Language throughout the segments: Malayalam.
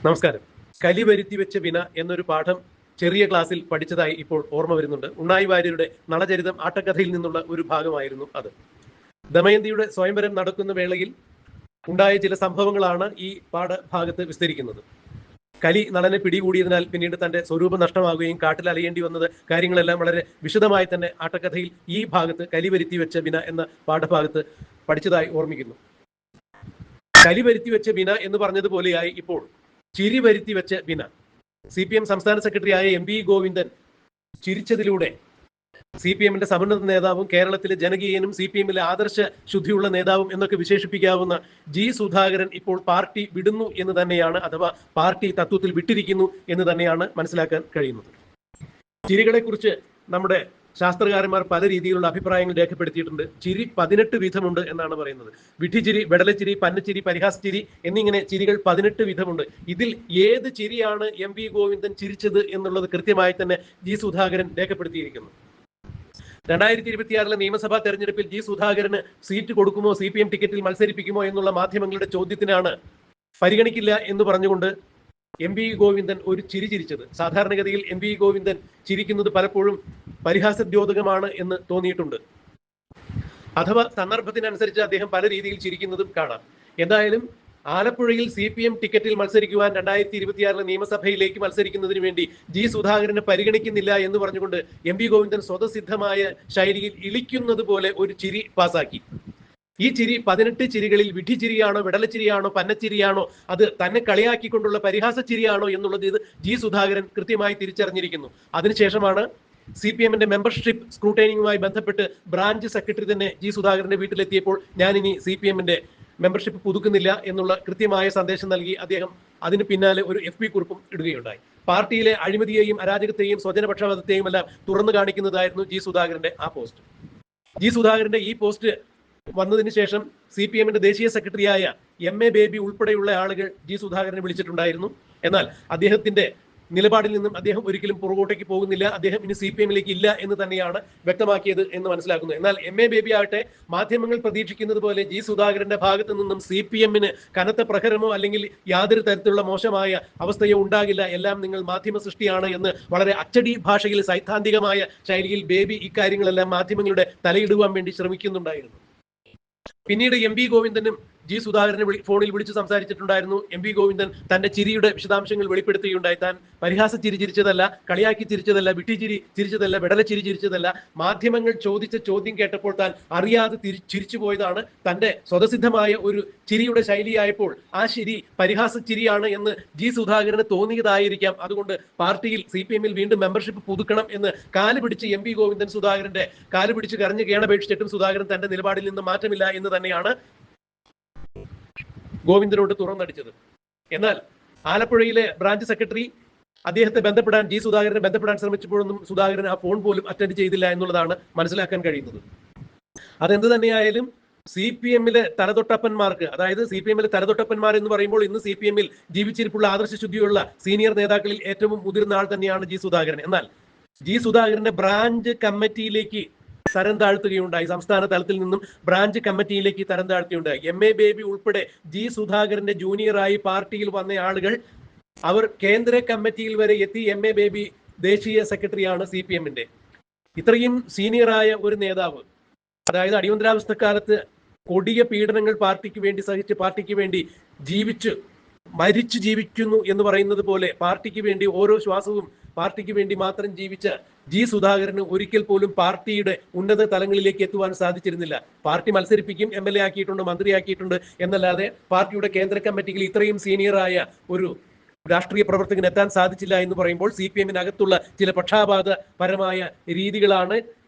നമസ്കാരം. കലി വരുത്തി വെച്ച വിന എന്നൊരു പാഠം ചെറിയ ക്ലാസ്സിൽ പഠിച്ചതായി ഇപ്പോൾ ഓർമ്മ വരുന്നുണ്ട്. ഉണ്ണായി വാര്യരുടെ നളചരിതം ആട്ടക്കഥയിൽ നിന്നുള്ള ഒരു ഭാഗമായിരുന്നു അത്. ദമയന്തിയുടെ സ്വയംവരം നടക്കുന്ന വേളയിൽ ഉണ്ടായ ചില സംഭവങ്ങളാണ് ഈ പാഠഭാഗത്ത് വിസ്തരിക്കുന്നത്. കലി നളനെ പിടികൂടിയതിനാൽ പിന്നീട് തന്റെ സ്വരൂപം നഷ്ടമാവുകയും കാട്ടിൽ അലയേണ്ടി വന്നത് കാര്യങ്ങളെല്ലാം വളരെ വിശദമായി തന്നെ ആട്ടക്കഥയിൽ ഈ ഭാഗത്ത് കലി വരുത്തി വെച്ച വിന എന്ന പാഠഭാഗത്ത് പഠിച്ചതായി ഓർമ്മിക്കുന്നു. കലി വരുത്തി വെച്ച വിന എന്ന് പറഞ്ഞതുപോലെയായി ഇപ്പോൾ ചിരി വരുത്തി വെച്ച വിന. CPM സംസ്ഥാന സെക്രട്ടറിയായ MP ഗോവിന്ദൻ ചിരിച്ചതിലൂടെ CPM-ന്റെ സമുന്നത നേതാവും കേരളത്തിലെ ജനകീയനും CPM-ലെ ആദർശ ശുദ്ധിയുള്ള നേതാവും എന്നൊക്കെ വിശേഷിപ്പിക്കാവുന്ന G. സുധാകരൻ ഇപ്പോൾ പാർട്ടി വിടുന്നു എന്ന് തന്നെയാണ്, അഥവാ പാർട്ടി തത്വത്തിൽ വിട്ടിരിക്കുന്നു എന്ന് തന്നെയാണ് മനസ്സിലാക്കാൻ കഴിയുന്നത്. ചിരികളെ കുറിച്ച് നമ്മുടെ ശാസ്ത്രകാരന്മാർ പല രീതിയിലുള്ള അഭിപ്രായങ്ങൾ രേഖപ്പെടുത്തിയിട്ടുണ്ട്. ചിരി 18 വിധമുണ്ട് എന്നാണ് പറയുന്നത്. വിഡ്ഢിച്ചിരി, വെടലച്ചിരി, പന്നച്ചിരി, പരിഹാസച്ചിരി എന്നിങ്ങനെ ചിരികൾ 18 വിധമുണ്ട്. ഇതിൽ ഏത് ചിരിയാണ് MP ഗോവിന്ദൻ ചിരിച്ചത് എന്നുള്ളത് കൃത്യമായി തന്നെ G. സുധാകരൻ രേഖപ്പെടുത്തിയിരിക്കുന്നു. 2026 നിയമസഭാ തെരഞ്ഞെടുപ്പിൽ G. സുധാകരന് സീറ്റ് കൊടുക്കുമോ, CPM ടിക്കറ്റിൽ മത്സരിപ്പിക്കുമോ എന്നുള്ള മാധ്യമങ്ങളുടെ ചോദ്യത്തിനാണ് പരിഗണിക്കില്ല എന്ന് പറഞ്ഞുകൊണ്ട് MP ഗോവിന്ദൻ ഒരു ചിരി ചിരിച്ചത്. സാധാരണഗതിയിൽ MP ഗോവിന്ദൻ ചിരിക്കുന്നത് പലപ്പോഴും പരിഹാസദ്യോതകമാണ് എന്ന് തോന്നിയിട്ടുണ്ട്. അഥവാ സന്ദർഭത്തിനനുസരിച്ച് അദ്ദേഹം പല രീതിയിൽ ചിരിക്കുന്നതും കാണാം. എന്തായാലും ആലപ്പുഴയിൽ CPM ടിക്കറ്റിൽ മത്സരിക്കുവാൻ 2026 നിയമസഭയിലേക്ക് മത്സരിക്കുന്നതിന് വേണ്ടി G. സുധാകരനെ പരിഗണിക്കുന്നില്ല എന്ന് പറഞ്ഞുകൊണ്ട് MP ഗോവിന്ദൻ സ്വതസിദ്ധമായ ശൈലിയിൽ ഇളിക്കുന്നത് പോലെ ഒരു ചിരി പാസാക്കി. ഈ ചിരി 18 ചിരികളിൽ വിഡ്ഢിച്ചിരിയാണോ, വെടലച്ചിരിയാണോ, പന്നച്ചിരിയാണോ, അത് തന്നെ കളിയാക്കിക്കൊണ്ടുള്ള പരിഹാസ ചിരിയാണോ എന്നുള്ളത് ഇത് G. സുധാകരൻ കൃത്യമായി തിരിച്ചറിഞ്ഞിരിക്കുന്നു. അതിനുശേഷമാണ് CPM-ന്റെ മെമ്പർഷിപ്പ് സ്ക്രൂട്ടൈനിങ്ങുമായി ബന്ധപ്പെട്ട് ബ്രാഞ്ച് സെക്രട്ടറി തന്നെ G. സുധാകരന്റെ വീട്ടിലെത്തിയപ്പോൾ ഞാനിനി CPM-ന്റെ മെമ്പർഷിപ്പ് പുതുക്കുന്നില്ല എന്നുള്ള കൃത്യമായ സന്ദേശം നൽകി അദ്ദേഹം അതിന് പിന്നാലെ ഒരു FB കുറിപ്പും ഇടുകയുണ്ടായി. പാർട്ടിയിലെ അഴിമതിയെയും അരാജകത്തെയും സ്വജനപക്ഷപാതത്തെയും എല്ലാം തുറന്നു കാണിക്കുന്നതായിരുന്നു G. സുധാകരന്റെ ആ പോസ്റ്റ്. G. സുധാകരന്റെ ഈ പോസ്റ്റ് വന്നതിന് ശേഷം CPM-ന്റെ ദേശീയ സെക്രട്ടറിയായ MA ബേബി ഉൾപ്പെടെയുള്ള ആളുകൾ G. സുധാകരനെ വിളിച്ചിട്ടുണ്ടായിരുന്നു. എന്നാൽ അദ്ദേഹത്തിന്റെ നിലപാടിൽ നിന്നും അദ്ദേഹം ഒരിക്കലും പുറകോട്ടേക്ക് പോകുന്നില്ല, അദ്ദേഹം ഇനി CPM-ലേക്ക് ഇല്ല എന്ന് തന്നെയാണ് വ്യക്തമാക്കിയത് എന്ന് മനസ്സിലാക്കുന്നു. എന്നാൽ MA ബേബി ആകട്ടെ മാധ്യമങ്ങൾ പ്രതീക്ഷിക്കുന്നത് പോലെ G. സുധാകരന്റെ ഭാഗത്തു നിന്നും CPM-ന് കനത്ത പ്രഹരമോ അല്ലെങ്കിൽ യാതൊരു തരത്തിലുള്ള മോശമായ അവസ്ഥയോ ഉണ്ടാകില്ല, എല്ലാം നിങ്ങൾ മാധ്യമ സൃഷ്ടിയാണ് എന്ന് വളരെ അച്ചടി ഭാഷയിൽ സൈദ്ധാന്തികമായ ശൈലിയിൽ ബേബി ഇക്കാര്യങ്ങളെല്ലാം മാധ്യമങ്ങളുടെ തലയിടുവാൻ വേണ്ടി ശ്രമിക്കുന്നുണ്ടായിരുന്നു. പിന്നീട് MP ഗോവിന്ദനും G. സുധാകരനെ ഫോണിൽ വിളിച്ച് സംസാരിച്ചിട്ടുണ്ടായിരുന്നു. MP ഗോവിന്ദൻ തന്റെ ചിരിയുടെ വിശദാംശങ്ങൾ വെളിപ്പെടുത്തുകയുണ്ടായി. താൻ പരിഹാസ ചിരി ചിരിച്ചതല്ല, കളിയാക്കി ചിരിച്ചതല്ല, വിട്ടിച്ചിരി ചിരിച്ചതല്ല, വെടലച്ചിരി ചിരിച്ചതല്ല. മാധ്യമങ്ങൾ ചോദിച്ച ചോദ്യം കേട്ടപ്പോൾ താൻ അറിയാതെ ചിരിച്ചു പോയതാണ്. തന്റെ സ്വതസിദ്ധമായ ഒരു ചിരിയുടെ ശൈലിയായപ്പോൾ ആ ചിരി പരിഹാസ ചിരിയാണ് എന്ന് G. സുധാകരന് തോന്നിയതായിരിക്കാം. അതുകൊണ്ട് പാർട്ടിയിൽ CPM-ൽ വീണ്ടും മെമ്പർഷിപ്പ് പുതുക്കണം എന്ന് കാല് പിടിച്ച് MP ഗോവിന്ദൻ സുധാകരന്റെ കാല് പിടിച്ച് കരഞ്ഞ് കേണപേക്ഷിച്ചിട്ടും സുധാകരൻ തന്റെ നിലപാടിൽ നിന്ന് മാറ്റമില്ല എന്ന് തന്നെയാണ് ഗോവിന്ദനോട് തുറന്നടിച്ചത്. എന്നാൽ ആലപ്പുഴയിലെ ബ്രാഞ്ച് സെക്രട്ടറി അദ്ദേഹത്തെ ബന്ധപ്പെടാൻ G. സുധാകരനെ ബന്ധപ്പെടാൻ ശ്രമിച്ചപ്പോഴൊന്നും സുധാകരൻ ആ ഫോൺ പോലും അറ്റൻഡ് ചെയ്തില്ല എന്നുള്ളതാണ് മനസ്സിലാക്കാൻ കഴിയുന്നത്. അതെന്ത് തന്നെയായാലും CPM-ലെ തലതൊട്ടപ്പന്മാർക്ക്, അതായത് CPM-ലെ തലതൊട്ടപ്പന്മാർ എന്ന് പറയുമ്പോൾ ഇന്ന് CPM-ൽ ജീവിച്ചിരിപ്പുള്ള ആദർശ ശുദ്ധിയുള്ള സീനിയർ നേതാക്കളിൽ ഏറ്റവും മുതിർന്ന ആൾ തന്നെയാണ് G. സുധാകരൻ. എന്നാൽ G. സുധാകരന്റെ ബ്രാഞ്ച് കമ്മിറ്റിയിലേക്ക് തരം താഴ്ത്തുകയുണ്ടായി. സംസ്ഥാന തലത്തിൽ നിന്നും ബ്രാഞ്ച് കമ്മിറ്റിയിലേക്ക് തരം താഴ്ത്തുകയുണ്ടായി. MA ബേബി ഉൾപ്പെടെ G. സുധാകരന്റെ ജൂനിയറായി പാർട്ടിയിൽ വന്ന ആളുകൾ അവർ കേന്ദ്ര കമ്മിറ്റിയിൽ വരെ എത്തി. MA ബേബി ദേശീയ സെക്രട്ടറിയാണ് CPM-ന്റെ. ഇത്രയും സീനിയറായ ഒരു നേതാവ്, അതായത് അടിയന്തരാവസ്ഥക്കാലത്ത് കൊടിയ പീഡനങ്ങൾ പാർട്ടിക്ക് വേണ്ടി സഹിച്ച് പാർട്ടിക്ക് വേണ്ടി മരിച്ചു ജീവിക്കുന്നു എന്ന് പറയുന്നത് പോലെ പാർട്ടിക്ക് വേണ്ടി ഓരോ ശ്വാസവും പാർട്ടിക്ക് വേണ്ടി മാത്രം ജീവിച്ച G. സുധാകരന് ഒരിക്കൽ പോലും പാർട്ടിയുടെ ഉന്നത തലങ്ങളിലേക്ക് എത്തുവാൻ സാധിച്ചിരുന്നില്ല. പാർട്ടി മത്സരിപ്പിക്കും, MLA ആക്കിയിട്ടുണ്ട്, മന്ത്രിയാക്കിയിട്ടുണ്ട് എന്നല്ലാതെ പാർട്ടിയുടെ കേന്ദ്ര കമ്മിറ്റിയിൽ ഇത്രയും സീനിയറായ ഒരു രാഷ്ട്രീയ പ്രവർത്തകന് എത്താൻ സാധിച്ചില്ല എന്ന് പറയുമ്പോൾ CPM-നകത്തുള്ള ചില പക്ഷാപാതപരമായ രീതികളാണ്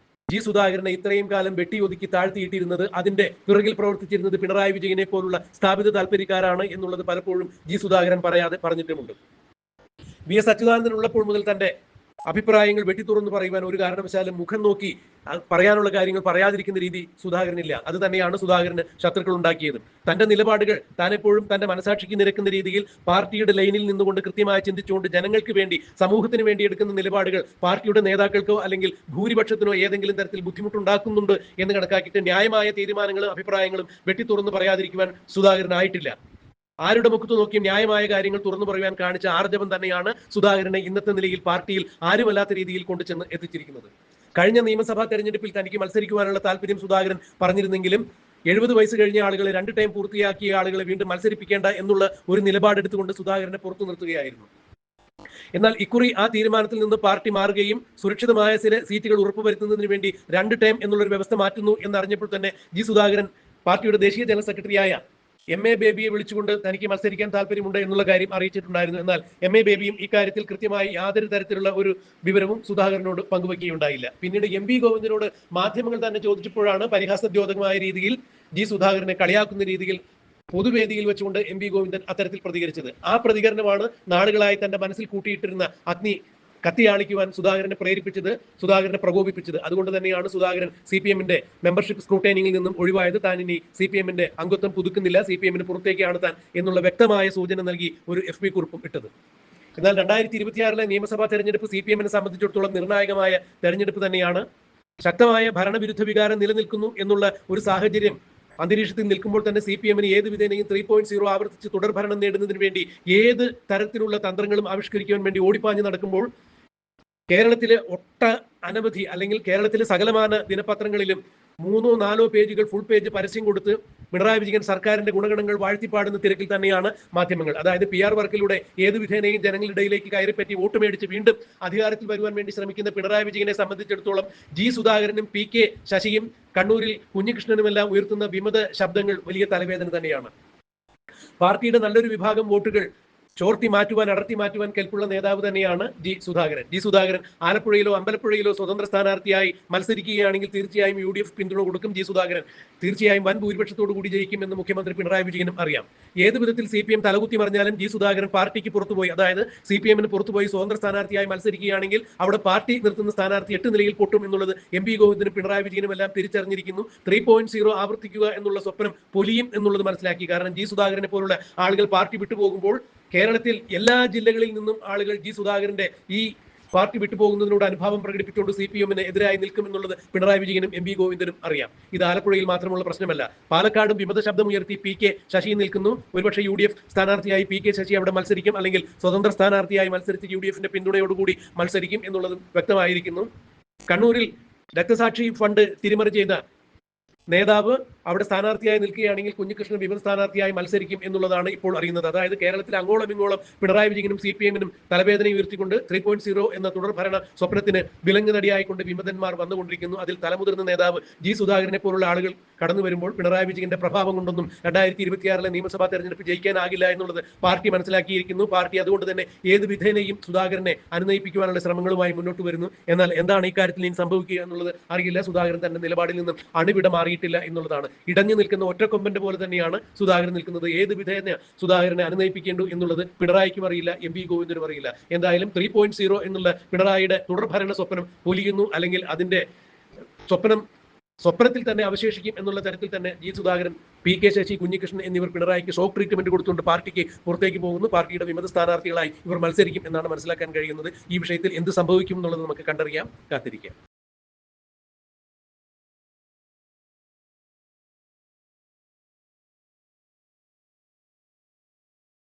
G. സുധാകരനെ ഇത്രയും കാലം വെട്ടിയൊതുക്കി താഴ്ത്തിയിട്ടിരുന്നത്. അതിന്റെ പിറകിൽ പ്രവർത്തിച്ചിരുന്നത് പിണറായി വിജയനെ പോലുള്ള സ്ഥാപിത താല്പര്യക്കാരാണ് എന്നുള്ളത് പലപ്പോഴും G. സുധാകരൻ പറഞ്ഞിട്ടുമുണ്ട്. VS അച്യുതാനന്ദൻ ഉള്ളപ്പോൾ മുതൽ തന്റെ അഭിപ്രായങ്ങൾ വെട്ടിത്തുറന്ന് പറയുവാൻ ഒരു കാരണവശാലും മുഖം നോക്കി പറയാനുള്ള കാര്യങ്ങൾ പറയാതിരിക്കുന്ന രീതി സുധാകരനില്ല. അത് തന്നെയാണ് സുധാകരന് ശത്രുക്കൾ ഉണ്ടാക്കിയത്. തന്റെ നിലപാടുകൾ താനെപ്പോഴും തന്റെ മനസാക്ഷിക്ക് നിരക്കുന്ന രീതിയിൽ പാർട്ടിയുടെ ലൈനിൽ നിന്നുകൊണ്ട് കൃത്യമായി ചിന്തിച്ചുകൊണ്ട് ജനങ്ങൾക്ക് വേണ്ടി, സമൂഹത്തിന് വേണ്ടി എടുക്കുന്ന നിലപാടുകൾ പാർട്ടിയുടെ നേതാക്കൾക്കോ അല്ലെങ്കിൽ ഭൂരിപക്ഷത്തിനോ ഏതെങ്കിലും തരത്തിൽ ബുദ്ധിമുട്ടുണ്ടാക്കുന്നുണ്ട് എന്ന് കണക്കാക്കിയിട്ട് ന്യായമായ തീരുമാനങ്ങളും അഭിപ്രായങ്ങളും വെട്ടിത്തുറന്ന് പറയാതിരിക്കുവാൻ സുധാകരനായിട്ടില്ല. ആരുടെ മുഖത്ത് നോക്കിയും ന്യായമായ കാര്യങ്ങൾ തുറന്നു പറയാൻ കാണിച്ച ആർജവം തന്നെയാണ് സുധാകരനെ ഇന്നത്തെ നിലയിൽ പാർട്ടിയിൽ ആരുമല്ലാത്ത രീതിയിൽ കൊണ്ടുചെന്ന് എത്തിച്ചിരിക്കുന്നത്. കഴിഞ്ഞ നിയമസഭാ തെരഞ്ഞെടുപ്പിൽ തനിക്ക് മത്സരിക്കുവാനുള്ള താല്പര്യം സുധാകരൻ പറഞ്ഞിരുന്നെങ്കിലും 70 വയസ്സ് കഴിഞ്ഞ ആളുകളെ 2 ടൈം പൂർത്തിയാക്കിയ ആളുകളെ വീണ്ടും മത്സരിപ്പിക്കേണ്ട എന്നുള്ള ഒരു നിലപാടെടുത്തുകൊണ്ട് സുധാകരനെ പുറത്തു നിർത്തുകയായിരുന്നു. എന്നാൽ ഇക്കുറി ആ തീരുമാനത്തിൽ നിന്ന് പാർട്ടി മാറുകയും സുരക്ഷിതമായ ചില സീറ്റുകൾ ഉറപ്പുവരുത്തുന്നതിന് വേണ്ടി 2 ടൈം എന്നുള്ളൊരു വ്യവസ്ഥ മാറ്റുന്നു എന്നറിഞ്ഞപ്പോൾ തന്നെ ജി സുധാകരൻ പാർട്ടിയുടെ ദേശീയ ജനറൽ സെക്രട്ടറിയായ എം എ ബേബിയെ വിളിച്ചുകൊണ്ട് തനിക്ക് മത്സരിക്കാൻ താല്പര്യമുണ്ട് എന്നുള്ള കാര്യം അറിയിച്ചിട്ടുണ്ടായിരുന്നു. എന്നാൽ എം എ ബേബിയും ഇക്കാര്യത്തിൽ കൃത്യമായി യാതൊരു തരത്തിലുള്ള ഒരു വിവരവും സുധാകരനോട് പങ്കുവയ്ക്കുകയുണ്ടായില്ല. പിന്നീട് എം വി ഗോവിന്ദനോട് മാധ്യമങ്ങൾ തന്നെ ചോദിച്ചപ്പോഴാണ് പരിഹാസദ്യോതകമായ രീതിയിൽ ജി സുധാകരനെ കളിയാക്കുന്ന രീതിയിൽ പൊതുവേദിയിൽ വെച്ചുകൊണ്ട് എം വി ഗോവിന്ദൻ അത്തരത്തിൽ പ്രതികരിച്ചത്. ആ പ്രതികരണമാണ് നാളുകളായി തന്റെ മനസ്സിൽ കൂട്ടിയിട്ടിരുന്ന അഗ്നി കത്തിയാളിക്കുവാൻ സുധാകരനെ പ്രേരിപ്പിച്ചത്, സുധാകരനെ പ്രകോപിപ്പിച്ചത്. അതുകൊണ്ട് തന്നെയാണ് സുധാകരൻ CPM-ന്റെ മെമ്പർഷിപ്പ് സ്ക്രൂട്ടൈനിങ്ങിൽ നിന്നും ഒഴിവായത്. താൻ ഇനി CPM-ന്റെ അംഗത്വം പുതുക്കുന്നില്ല, CPM-ന് പുറത്തേക്കാണ് താൻ എന്നുള്ള വ്യക്തമായ സൂചന നൽകി ഒരു FB കുറിപ്പും ഇട്ടത്. എന്നാൽ 2026 നിയമസഭാ തെരഞ്ഞെടുപ്പ് CPM-നെ സംബന്ധിച്ചിടത്തോളം നിർണായകമായ തെരഞ്ഞെടുപ്പ് തന്നെയാണ്. ശക്തമായ ഭരണവിരുദ്ധ വികാരം നിലനിൽക്കുന്നു എന്നുള്ള ഒരു സാഹചര്യം അന്തരീക്ഷത്തിൽ നിൽക്കുമ്പോൾ തന്നെ CPM-ന് ഏത് വിധേനയും 3.0 ആവർത്തിച്ച് തുടർഭരണം നേടുന്നതിന് വേണ്ടി ഏത് തരത്തിലുള്ള തന്ത്രങ്ങളും ആവിഷ്കരിക്കാൻ വേണ്ടി ഓടിപ്പാഞ്ഞ് നടക്കുമ്പോൾ കേരളത്തിലെ അനവധി അല്ലെങ്കിൽ കേരളത്തിലെ സകലമാന ദിനപത്രങ്ങളിലും 3-4 പേജുകൾ ഫുൾ പേജ് പരസ്യം കൊടുത്ത് പിണറായി വിജയൻ സർക്കാരിന്റെ ഗുണഗണങ്ങൾ വാഴ്ത്തിപ്പാടുന്ന തിരക്കിൽ തന്നെയാണ് മാധ്യമങ്ങൾ. അതായത് PR വർക്കിലൂടെ ഏത് വിധേനയും ജനങ്ങളിടയിലേക്ക് കയറിപ്പറ്റി വോട്ട് മേടിച്ച് വീണ്ടും അധികാരത്തിൽ വരുവാൻ വേണ്ടി ശ്രമിക്കുന്ന പിണറായി വിജയനെ സംബന്ധിച്ചിടത്തോളം ജി സുധാകരനും PK ശശിയും കണ്ണൂരിൽ കുഞ്ഞികൃഷ്ണനുമെല്ലാം ഉയർത്തുന്ന വിമത ശബ്ദങ്ങൾ വലിയ തലവേദന തന്നെയാണ്. പാർട്ടിയുടെ നല്ലൊരു വിഭാഗം വോട്ടുകൾ ചോർത്തി മാറ്റുവാൻ, അടർത്തി മാറ്റുവാൻ കെൽപ്പുള്ള നേതാവ് തന്നെയാണ് ജി സുധാകരൻ ആലപ്പുഴയിലോ അമ്പലപ്പുഴയിലോ സ്വതന്ത്ര സ്ഥാനാർത്ഥിയായി മത്സരിക്കുകയാണെങ്കിൽ തീർച്ചയായും UDF പിന്തുണ കൊടുക്കും. ജി സുധാകരൻ തീർച്ചയായും വൻ ഭൂരിപക്ഷത്തോടു കൂടി ജയിക്കുമെന്ന് മുഖ്യമന്ത്രി പിണറായി വിജയനും അറിയാം. ഏത് വിധത്തിൽ CPM തലകുത്തി മറിഞ്ഞാലും ജി സുധാകരൻ പാർട്ടിക്ക് പുറത്തുപോയി, അതായത് CPM-ന് പുറത്തുപോയി സ്വതന്ത്ര സ്ഥാനാർത്ഥിയായി മത്സരിക്കുകയാണെങ്കിൽ അവിടെ പാർട്ടി നിർത്തുന്ന സ്ഥാനാർത്ഥി 8 നിലയിൽ പൊട്ടും എന്നുള്ളത് എം വി ഗോവിന്ദനും പിണറായി വിജയനും എല്ലാം തിരിച്ചറിഞ്ഞിരിക്കുന്നു. 3.0 ആവർത്തിക്കുക എന്നുള്ള സ്വപ്നം പൊലിയും എന്നുള്ളത് മനസ്സിലാക്കി. കാരണം ജി സുധാകരനെ പോലുള്ള ആളുകൾ പാർട്ടി വിട്ടുപോകുമ്പോൾ കേരളത്തിൽ എല്ലാ ജില്ലകളിൽ നിന്നും ആളുകൾ ജി സുധാകരന്റെ ഈ പാർട്ടി വിട്ടുപോകുന്നതിനോട് അനുഭാവം പ്രകടിപ്പിച്ചുകൊണ്ട് CPM-ന് എതിരായി നിൽക്കുമെന്നുള്ളത് പിണറായി വിജയനും എം വി ഗോവിന്ദനും അറിയാം. ഇത് ആലപ്പുഴയിൽ മാത്രമുള്ള പ്രശ്നമല്ല. പാലക്കാടും വിമത ശബ്ദമുയർത്തി PK ശശി നിൽക്കുന്നു. ഒരുപക്ഷെ UDF സ്ഥാനാർത്ഥിയായി PK ശശി അവിടെ മത്സരിക്കും, അല്ലെങ്കിൽ സ്വതന്ത്ര സ്ഥാനാർത്ഥിയായി മത്സരിച്ച് UDF-ന്റെ പിന്തുണയോടുകൂടി മത്സരിക്കും എന്നുള്ളതും വ്യക്തമായിരിക്കുന്നു. കണ്ണൂരിൽ രക്തസാക്ഷി ഫണ്ട് തിരിമറി ചെയ്ത നേതാവ് അവിടെ സ്ഥാനാർത്ഥിയായി നിൽക്കുകയാണെങ്കിൽ കുഞ്ഞികൃഷ്ണൻ വിമത സ്ഥാനാർത്ഥിയായി മത്സരിക്കും എന്നുള്ളതാണ് ഇപ്പോൾ അറിയുന്നത്. അതായത് കേരളത്തിൽ അങ്ങോളം ഇങ്ങോളം പിണറായി വിജയനും CPM-നും തലവേദന ഉയർത്തിക്കൊണ്ട് 3.0 എന്ന തുടർഭരണ സ്വപ്നത്തിന് വിലങ്ങുതടിയായിക്കൊണ്ട് വിമതന്മാർ വന്നുകൊണ്ടിരിക്കുന്നു. അതിൽ തലമുതിർന്ന നേതാവ് ജി സുധാകരനെ പോലുള്ള ആളുകൾ കടന്നു വരുമ്പോൾ പിണറായി വിജയന്റെ പ്രഭാവം കൊണ്ടൊന്നും 2026 നിയമസഭാ തെരഞ്ഞെടുപ്പ് ജയിക്കാനാകില്ല എന്നുള്ളത് പാർട്ടി മനസ്സിലാക്കിയിരിക്കുന്നു. പാർട്ടി അതുകൊണ്ട് തന്നെ ഏത് വിധേനയും സുധാകരനെ അനുനയിപ്പിക്കുവാനുള്ള ശ്രമങ്ങളുമായി മുന്നോട്ട് വരുന്നു. എന്നാൽ എന്താണ് ഇക്കാര്യത്തിൽ ഇനി സംഭവിക്കുക എന്നുള്ളത് അറിയില്ല. സുധാകരൻ തന്റെ നിലപാടിൽ നിന്നും അണുവിട മാറിയിട്ടില്ല എന്നുള്ളതാണ്. ഇടഞ്ഞു നിൽക്കുന്ന ഒറ്റക്കൊമ്പന്റെ പോലെ തന്നെയാണ് സുധാകരൻ നിൽക്കുന്നത്. ഏത് വിധേന സുധാകരനെ അനുനയിപ്പിക്കേണ്ടു എന്നുള്ളത് പിണറായിക്കും അറിയില്ല, എം വി ഗോവിന്ദനും അറിയില്ല. എന്തായാലും 3.0 എന്നുള്ള പിണറായിയുടെ തുടർഭരണ സ്വപ്നം പൊലിയുന്നു, അല്ലെങ്കിൽ അതിന്റെ സ്വപ്നത്തിൽ തന്നെ അവശേഷിക്കും എന്നുള്ള തരത്തിൽ തന്നെ ജി സുധാകരൻ, PK ശശി, കുഞ്ഞികൃഷ്ണൻ എന്നിവർ പിണറായിക്ക് ഷോക്ക് ട്രീറ്റ്മെന്റ് കൊടുത്തുകൊണ്ട് പാർട്ടിക്ക് പുറത്തേക്ക് പോകുന്നു. പാർട്ടിയുടെ വിമത സ്ഥാനാർത്ഥികളായി ഇവർ മത്സരിക്കും എന്നാണ് മനസ്സിലാക്കാൻ കഴിയുന്നത്. ഈ വിഷയത്തിൽ എന്ത് സംഭവിക്കും എന്നുള്ളത് നമുക്ക് കണ്ടറിയാം, കാത്തിരിക്കാം.